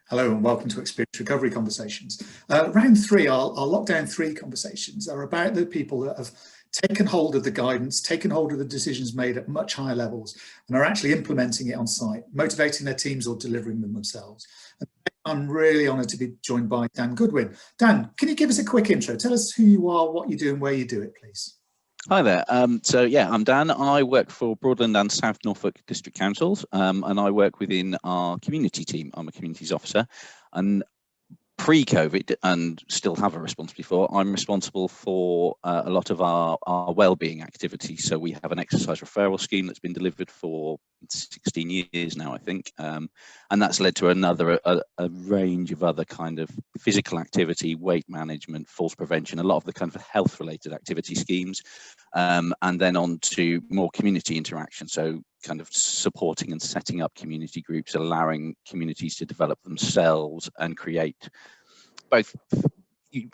Hello and welcome to Experience Recovery Conversations. Round three, our lockdown three conversations are about the people that have taken hold of the guidance, taken hold of the decisions made at much higher levels and are actually implementing it on site, motivating their teams or delivering them themselves. And I'm really honoured to be joined by Dan Goodwin. Dan, can you give us a quick intro? Tell us who you are, what you do and where you do it, please. Hi there. I'm Dan. I work for Broadlands and South Norfolk District Councils, and I work within our community team. I'm a communities officer, and pre-COVID, and still have a responsibility for, I'm responsible for a lot of our wellbeing activities. So we have an exercise referral scheme that's been delivered for 16 years now, I think, and that's led to a range of other kind of physical activity, weight management, falls prevention, a lot of the kind of health related activity schemes, and then on to more community interaction. So kind of supporting and setting up community groups, allowing communities to develop themselves and create both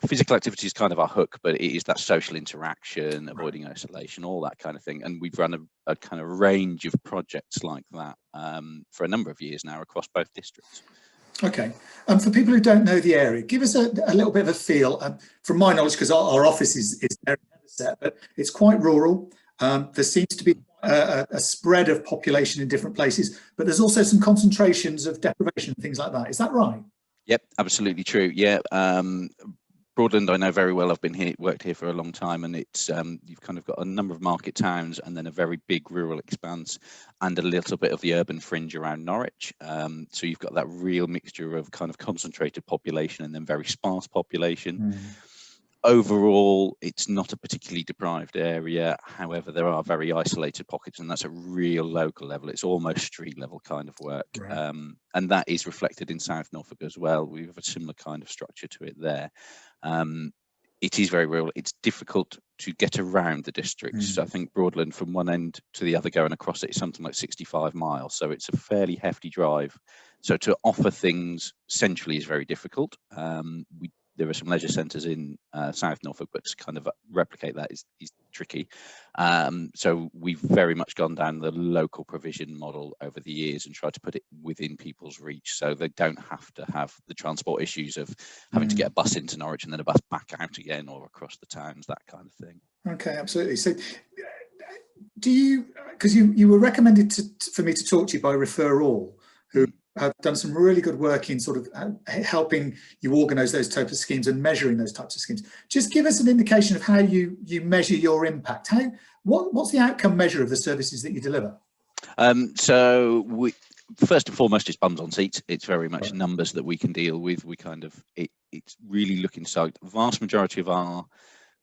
physical activity is kind of our hook, but it is that social interaction, avoiding isolation, all that kind of thing. And we've run a kind of range of projects like that for a number of years now across both districts. Okay, for people who don't know the area, give us a little bit of a feel. From my knowledge, because our office is very set, but it's quite rural. There seems to be a spread of population in different places, but there's also some concentrations of deprivation and things like that. Is that right? Yep, absolutely true. Yeah, Broadland I know very well. I've been here, worked here for a long time, and it's you've kind of got a number of market towns and then a very big rural expanse and a little bit of the urban fringe around Norwich. So you've got that real mixture of kind of concentrated population and then very sparse population. Overall, it's not a particularly deprived area. However, there are very isolated pockets, and that's a real local level. It's almost street level kind of work. Right. And that is reflected in South Norfolk as well. We have a similar kind of structure to it there. It is very rural. It's difficult to get around the districts. So I think Broadland from one end to the other going across it is something like 65 miles. So it's a fairly hefty drive. So to offer things centrally is very difficult. There are some leisure centres in South Norfolk, but to kind of replicate that is tricky. So we've very much gone down the local provision model over the years and tried to put it within people's reach, so they don't have to have the transport issues of having to get a bus into Norwich and then a bus back out again or across the towns, that kind of thing. Okay, absolutely. So do you, because you were recommended for me to talk to you by Refer All, who have done some really good work in sort of helping you organise those types of schemes and measuring those types of schemes. Just give us an indication of how you measure your impact. What's the outcome measure of the services that you deliver? So we, first and foremost, it's bums on seats. It's very much numbers that we can deal with. We kind of, it's really looking, so the vast majority of our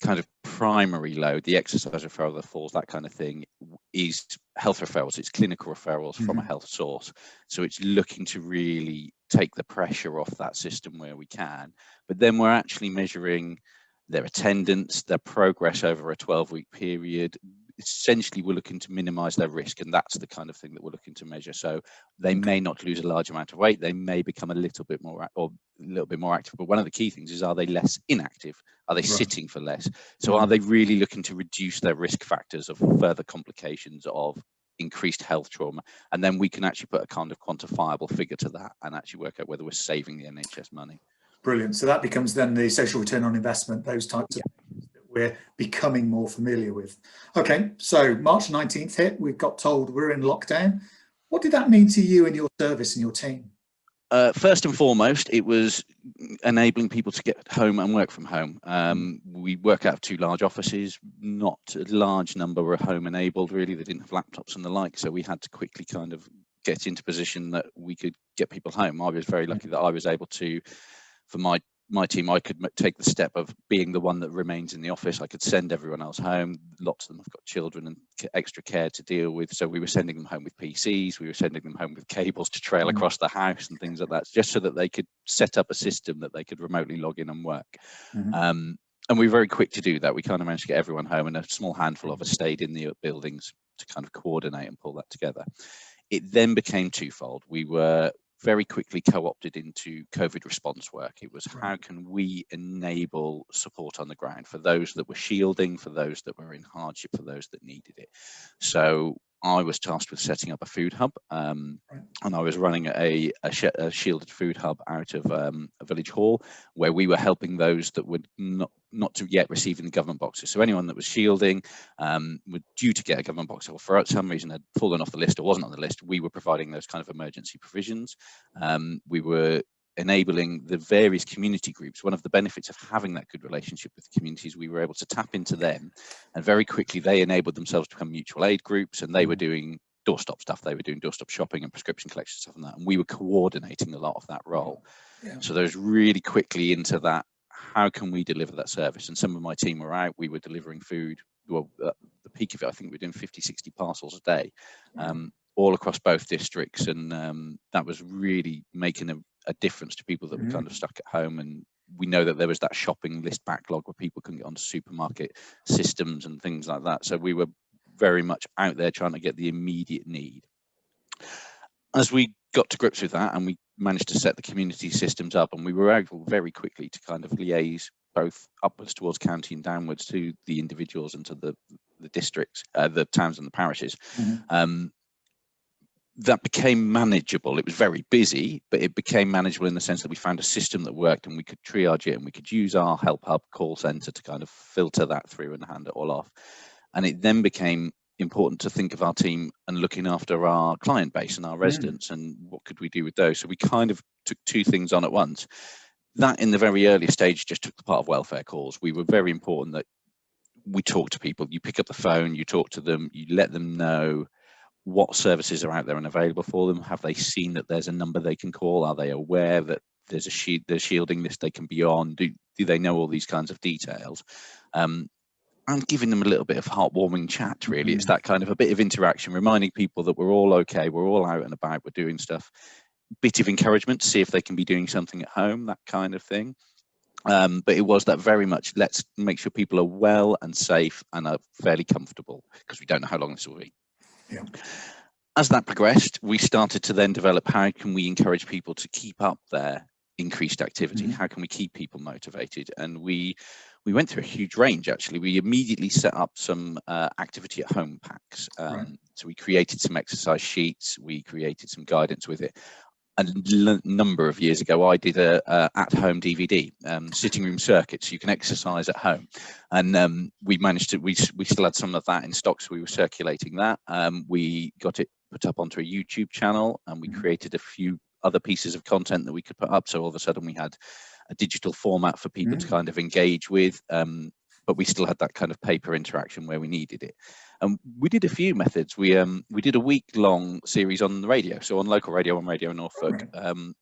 kind of primary load, the exercise referral, the falls, that kind of thing, is health referrals. It's clinical referrals from a health source. So it's looking to really take the pressure off that system where we can. But then we're actually measuring their attendance, their progress over a 12-week period. Essentially, we're looking to minimize their risk, and that's the kind of thing that we're looking to measure. So they may not lose a large amount of weight, they may become a little bit more active, but one of the key things is, are they less inactive? Are they sitting for less? So are they really looking to reduce their risk factors of further complications of increased health trauma? And then we can actually put a kind of quantifiable figure to that and actually work out whether we're saving the NHS money. Brilliant. So that becomes then the social return on investment, those types of things that we're becoming more familiar with. Okay, so March 19th hit, we've got told we're in lockdown. What did that mean to you and your service and your team? First and foremost, it was enabling people to get home and work from home. We work out of two large offices. Not a large number were home enabled, really. They didn't have laptops and the like, so we had to quickly kind of get into position that we could get people home. I was very lucky that I was able to, for my team, I could take the step of being the one that remains in the office. I could send everyone else home. Lots of them have got children and extra care to deal with. So we were sending them home with PCs. We were sending them home with cables to trail across the house and things like that, just so that they could set up a system that they could remotely log in and work. And we were very quick to do that. We kind of managed to get everyone home, and a small handful of us stayed in the buildings to kind of coordinate and pull that together. It then became twofold. We were very quickly co-opted into COVID response work. It was, how can we enable support on the ground for those that were shielding, for those that were in hardship, for those that needed it. So I was tasked with setting up a food hub, and I was running a shielded food hub out of a village hall, where we were helping those that were not yet receiving the government boxes. So anyone that was shielding, were due to get a government box, or for some reason had fallen off the list or wasn't on the list, we were providing those kind of emergency provisions. We were enabling the various community groups. One of the benefits of having that good relationship with the communities, we were able to tap into them, and very quickly they enabled themselves to become mutual aid groups, and they were doing doorstop stuff. They were doing doorstop shopping and prescription collection stuff and that, and we were coordinating a lot of that role. So there was really quickly into that, how can we deliver that service? And some of my team were out, we were delivering food. Well, at the peak of it, I think we were doing 50, 60 parcels a day, all across both districts, and that was really making a difference to people that were kind of stuck at home. And we know that there was that shopping list backlog where people couldn't get onto supermarket systems and things like that. So we were very much out there trying to get the immediate need. As we got to grips with that, and we managed to set the community systems up, and we were able very quickly to kind of liaise both upwards towards county and downwards to the individuals and to the districts, the towns and the parishes. That became manageable. It was very busy, but it became manageable in the sense that we found a system that worked, and we could triage it, and we could use our help hub call center to kind of filter that through and hand it all off. And it then became important to think of our team and looking after our client base and our residents, and what could we do with those. So we kind of took two things on at once. That in the very early stage just took the part of welfare calls. We were very important that we talk to people. You pick up the phone, you talk to them, you let them know what services are out there and available for them. Have they seen that there's a number they can call? Are they aware that there's a shielding list they can be on? Do they know all these kinds of details? And giving them a little bit of heartwarming chat, really. It's that kind of a bit of interaction, reminding people that we're all okay, we're all out and about, we're doing stuff. Bit of encouragement to see if they can be doing something at home, that kind of thing. But it was that very much, let's make sure people are well and safe and are fairly comfortable, because we don't know how long this will be. As that progressed, we started to then develop, how can we encourage people to keep up their increased activity? How can we keep people motivated? And we went through a huge range, actually. We immediately set up some activity at home packs. So we created some exercise sheets, we created some guidance with it. A number of years ago, I did a at-home DVD, sitting room circuits. So you can exercise at home, and we managed to. We still had some of that in stock, so we were circulating that. We got it put up onto a YouTube channel, and we created a few other pieces of content that we could put up. So all of a sudden, we had a digital format for people to kind of engage with, but we still had that kind of paper interaction where we needed it. And we did a few methods. We did a week-long series on the radio, so on local radio, on Radio Norfolk.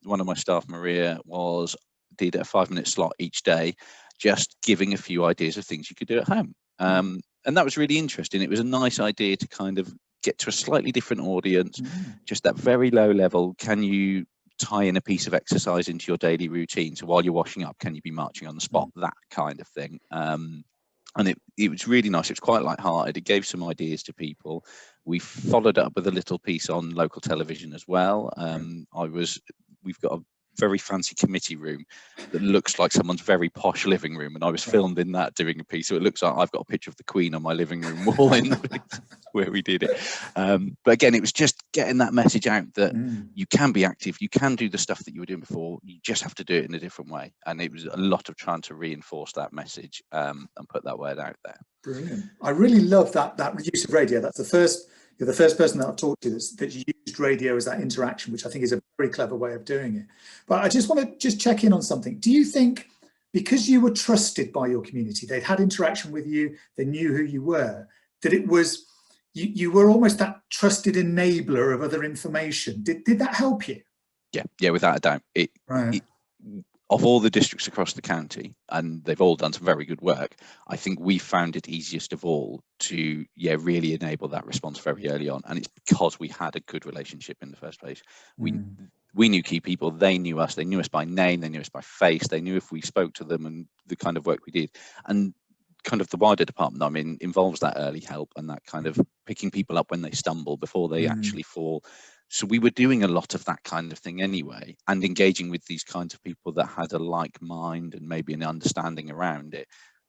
One of my staff, Maria, did a 5-minute slot each day, just giving a few ideas of things you could do at home. And that was really interesting. It was a nice idea to kind of get to a slightly different audience, just that very low level. Can you tie in a piece of exercise into your daily routine? So while you're washing up, can you be marching on the spot? That kind of thing. And it was really nice. It was quite light-hearted. It gave some ideas to people. We followed up with a little piece on local television as well. We've got a very fancy committee room that looks like someone's very posh living room, and I was filmed in that doing a piece. So it looks like I've got a picture of the Queen on my living room wall in where we did it. But again, it was just getting that message out that you can be active, you can do the stuff that you were doing before, you just have to do it in a different way. And it was a lot of trying to reinforce that message and put that word out there. Brilliant. I really love that use of radio. That's you're the first person that I've talked to that used radio as that interaction, which I think is a very clever way of doing it. But I just want to check in on something. Do you think, because you were trusted by your community, they'd had interaction with you, they knew who you were, that it was, you were almost that trusted enabler of other information? Did that help you? Yeah, without a doubt. Of all the districts across the county, and they've all done some very good work, I think we found it easiest of all to really enable that response very early on. And it's because we had a good relationship in the first place. We knew key people, they knew us by name, they knew us by face, they knew if we spoke to them, and the kind of work we did. And kind of the wider department I'm in involves that early help and that kind of picking people up when they stumble before they actually fall. So we were doing a lot of that kind of thing anyway, and engaging with these kinds of people that had a like mind and maybe an understanding around it.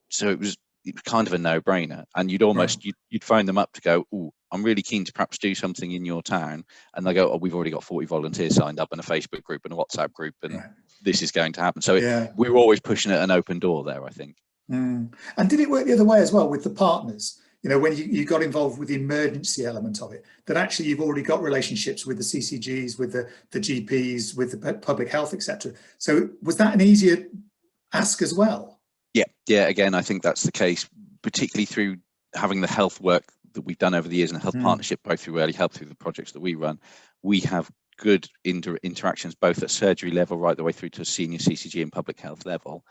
So it was it was kind of a no-brainer, and you'd almost you'd phone them up to go, oh, I'm really keen to perhaps do something in your town, and they go, oh, we've already got 40 volunteers signed up, and a Facebook group and a WhatsApp group, and this is going to happen. So we were always pushing at an open door there, I think. And did it work the other way as well with the partners? You know, when you got involved with the emergency element of it, that actually you've already got relationships with the CCGs, with the GPs, with the public health, etc. So was that an easier ask as well? Yeah. Again, I think that's the case, particularly through having the health work that we've done over the years and the health partnership, both through early help, through the projects that we run. We have good interactions, both at surgery level, right the way through to senior CCG and public health level.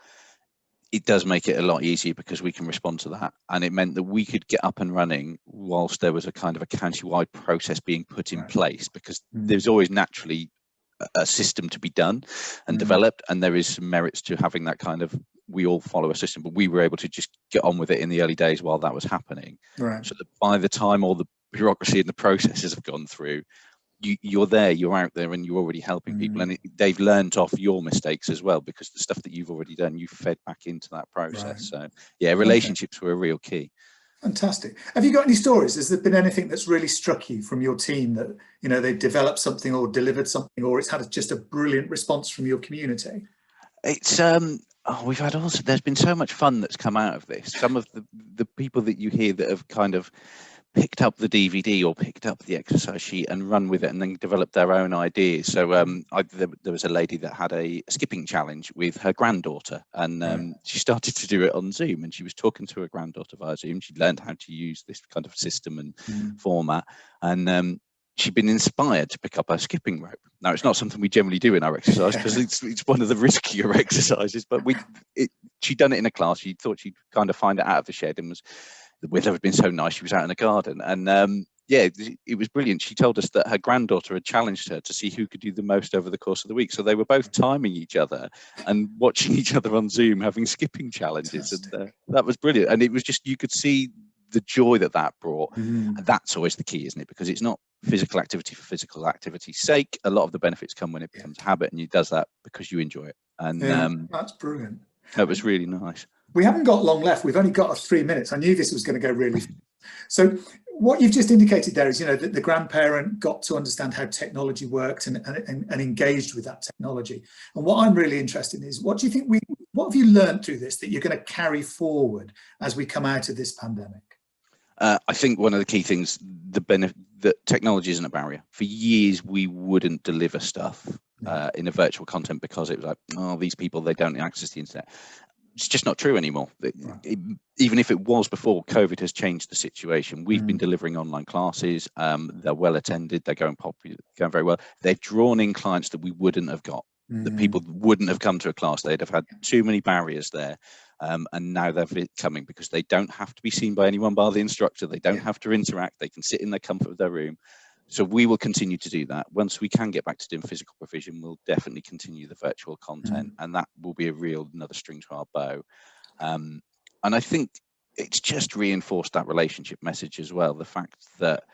It does make it a lot easier because we can respond to that. And it meant that we could get up and running whilst there was a kind of a county-wide process being put in place, because there's always naturally a system to be done and developed, and there is some merits to having that kind of, we all follow a system, but we were able to just get on with it in the early days while that was happening. So that by the time all the bureaucracy and the processes have gone through, you're there, you're out there, and you're already helping people, and they've learned off your mistakes as well, because the stuff that you've already done, you've fed back into that process. So yeah, relationships were a real key. Fantastic. Have you got any stories? Has there been anything that's really struck you from your team that, you know, they've developed something or delivered something, or it's had just a brilliant response from your community? It's we've had also, there's been so much fun that's come out of this. Some of the people that you hear that have kind of picked up the DVD or picked up the exercise sheet and run with it and then developed their own ideas. So there was a lady that had a skipping challenge with her granddaughter, and she started to do it on Zoom, and she was talking to her granddaughter via Zoom. She'd learned how to use this kind of system and format, and she'd been inspired to pick up her skipping rope. Now, it's not something we generally do in our exercise because it's one of the riskier exercises, but she'd done it in a class. She thought she'd kind of find it out of the shed, and the weather had been so nice, she was out in the garden, and it was brilliant. She told us that her granddaughter had challenged her to see who could do the most over the course of the week. So they were both timing each other and watching each other on Zoom having skipping challenges. And that was brilliant. And it was just, you could see the joy that brought. And that's always the key, isn't it? Because it's not physical activity for physical activity's sake. A lot of the benefits come when it becomes a habit, and you does that because you enjoy it. And that's brilliant. That was really nice. We haven't got long left. We've only got 3 minutes. I knew this was going to go really fast. So what you've just indicated there is, you know, that the grandparent got to understand how technology worked and engaged with that technology. And what I'm really interested in is, what do you think what have you learned through this that you're going to carry forward as we come out of this pandemic? I think one of the key things, that technology isn't a barrier. For years, we wouldn't deliver stuff in a virtual content because it was like, oh, these people, they don't access the internet. It's just not true anymore. Even if it was before, COVID has changed the situation. We've been delivering online classes. They're well attended. They're going very well. They've drawn in clients that we wouldn't have got. That people wouldn't have come to a class. They'd have had too many barriers there. And now they're coming because they don't have to be seen by anyone bar the instructor. They don't have to interact. They can sit in the comfort of their room. So we will continue to do that. Once we can get back to doing physical provision, we'll definitely continue the virtual content, and that will be another string to our bow. And I think it's just reinforced that relationship message as well. The fact that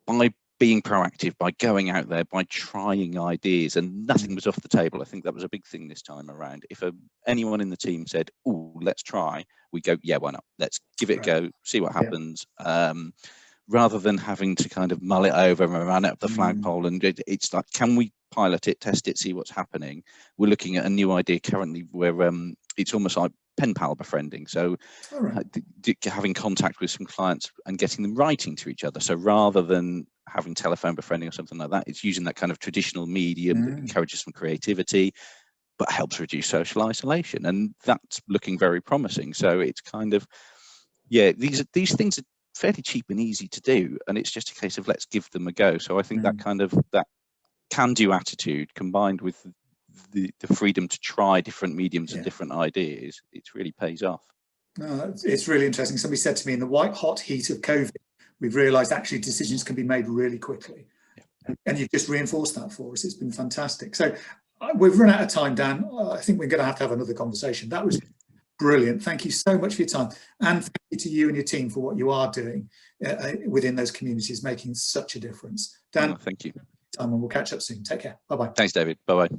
by being proactive, by going out there, by trying ideas, and nothing was off the table. I think that was a big thing this time around. If anyone in the team said, oh, let's try, we go, yeah, why not? Let's give it a go, see what happens. Rather than having to kind of mull it over and run it up the flagpole. And it's like, can we pilot it, test it, see what's happening? We're looking at a new idea currently where it's almost like pen pal befriending. So having contact with some clients and getting them writing to each other. So rather than having telephone befriending or something like that, it's using that kind of traditional medium that encourages some creativity, but helps reduce social isolation. And that's looking very promising. So it's kind of, these things are fairly cheap and easy to do, and it's just a case of let's give them a go. So I think that kind of that can-do attitude combined with the freedom to try different mediums and different ideas, it really pays off. No, it's really interesting. Somebody said to me, in the white hot heat of COVID, we've realized actually decisions can be made really quickly, and you've just reinforced that for us. It's been fantastic. So we've run out of time, Dan. I think we're going to have another conversation. That was brilliant. Thank you so much for your time, and thank you to you and your team for what you are doing within those communities, making such a difference. Dan, thank you. And we'll catch up soon. Take care. Bye-bye. Thanks, David. Bye-bye.